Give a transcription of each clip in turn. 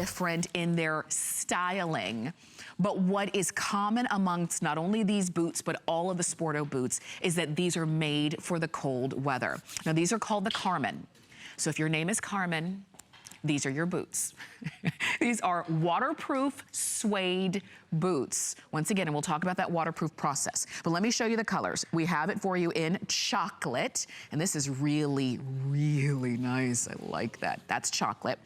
different in their styling. But what is common amongst not only these boots, but all of the Sporto boots is that these are made for the cold weather. Now, these are called the Karmen. So if your name is Carmen, these are your boots. These are waterproof suede boots. Once again, and we'll talk about that waterproof process. But let me show you the colors. We have it for you in chocolate, and this is really, really nice. I like that. That's chocolate.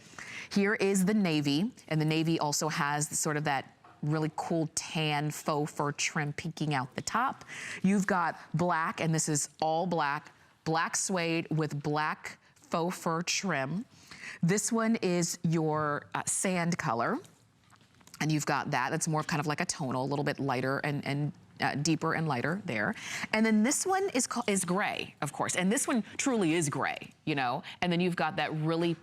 Here is the navy, and the navy also has sort of that really cool tan faux fur trim peeking out the top. You've got black, and this is all black, black suede with black faux fur trim. This one is your sand color, and you've got that. That's more kind of like a tonal, a little bit lighter and deeper and lighter there. And then this one is gray, of course, and this one truly is gray, you know? And then you've got that really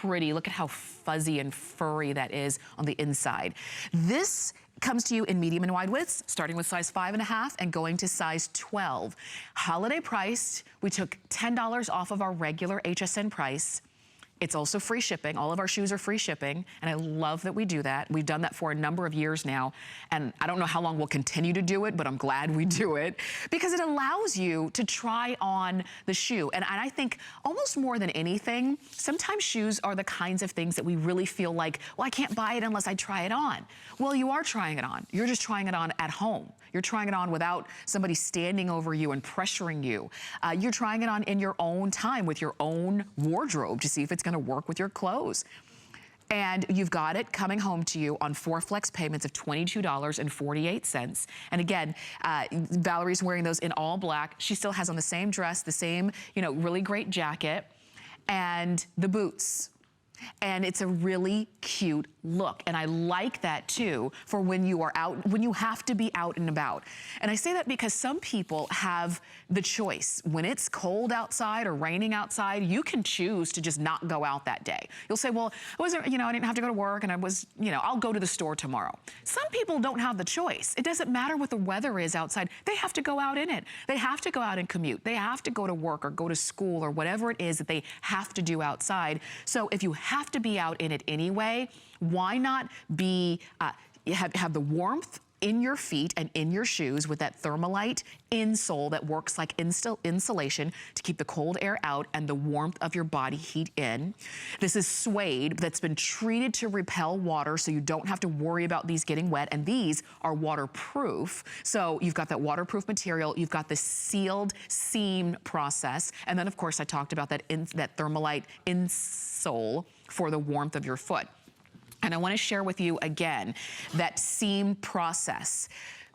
pretty, look at how fuzzy and furry that is on the inside. This comes to you in medium and wide widths, starting with size 5.5 and going to size 12. Holiday priced, we took $10 off of our regular HSN price. It's also free shipping. All of our shoes are free shipping, and I love that we do that. We've done that for a number of years now, and I don't know how long we'll continue to do it, but I'm glad we do it because it allows you to try on the shoe. And I think almost more than anything, sometimes shoes are the kinds of things that we really feel like, well, I can't buy it unless I try it on. Well, you are trying it on. You're just trying it on at home. You're trying it on without somebody standing over you and pressuring you. You're trying it on in your own time with your own wardrobe to see if it's gonna work with your clothes. And you've got it coming home to you on 4 flex payments of $22.48. And again, Valerie's wearing those in all black. She still has on the same dress, the same, you know, really great jacket, and the boots. And it's a really cute look. And I like that too for when you are out, when you have to be out and about. And I say that because some people have the choice. When it's cold outside or raining outside, you can choose to just not go out that day. You'll say, well, I wasn't, you know, I didn't have to go to work and I was, you know, I'll go to the store tomorrow. Some people don't have the choice. It doesn't matter what the weather is outside. They have to go out in it. They have to go out and commute. They have to go to work or go to school or whatever it is that they have to do outside. So if you have to be out in it anyway, why not be have the warmth in your feet and in your shoes with that Thermolite insole that works like insulation to keep the cold air out and the warmth of your body heat in. This is suede that's been treated to repel water so you don't have to worry about these getting wet, and these are waterproof. So you've got that waterproof material, you've got the sealed seam process, and then of course I talked about that Thermolite insole for the warmth of your foot. And I want to share with you again that seam process,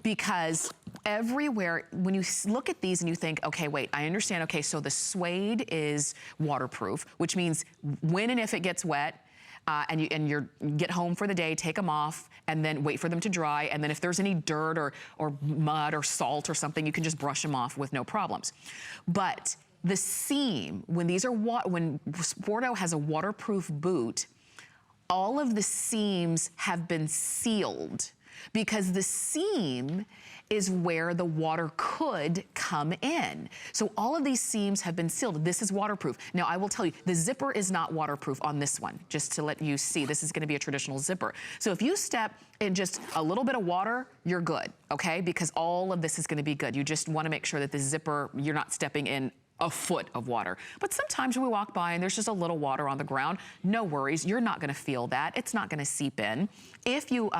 because everywhere, when you look at these and you think, okay, wait, I understand, okay, so the suede is waterproof, which means when and if it gets wet, and you get home for the day, take them off, and then wait for them to dry, and then if there's any dirt or mud or salt or something, you can just brush them off with no problems. But the seam, when when Sporto has a waterproof boot, all of the seams have been sealed because the seam is where the water could come in. So all of these seams have been sealed. This is waterproof. Now I will tell you, the zipper is not waterproof on this one, just to let you see. This is gonna be a traditional zipper. So if you step in just a little bit of water, you're good, okay? Because all of this is gonna be good. You just wanna make sure that the zipper, you're not stepping in a foot of water. But sometimes we walk by and there's just a little water on the ground. No worries, you're not gonna feel that. It's not gonna seep in. If you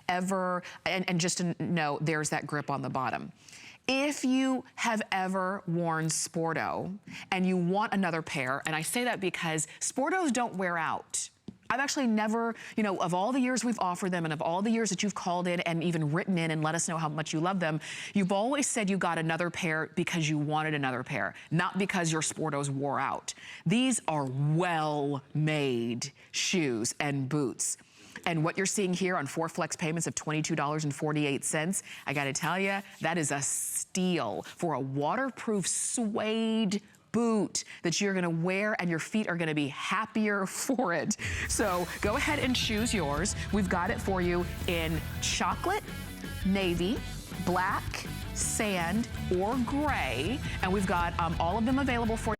ever, and just to know, there's that grip on the bottom. If you have ever worn Sporto and you want another pair, and I say that because Sportos don't wear out. I've actually never, you know, of all the years we've offered them and of all the years that you've called in and even written in and let us know how much you love them, you've always said you got another pair because you wanted another pair, not because your Sportos wore out. These are well-made shoes and boots. And what you're seeing here on 4 flex payments of $22.48, I gotta tell you, that is a steal for a waterproof suede boot that you're gonna wear and your feet are gonna be happier for it. So go ahead and choose yours. We've got it for you in chocolate, navy, black, sand, or gray. And we've got all of them available for you.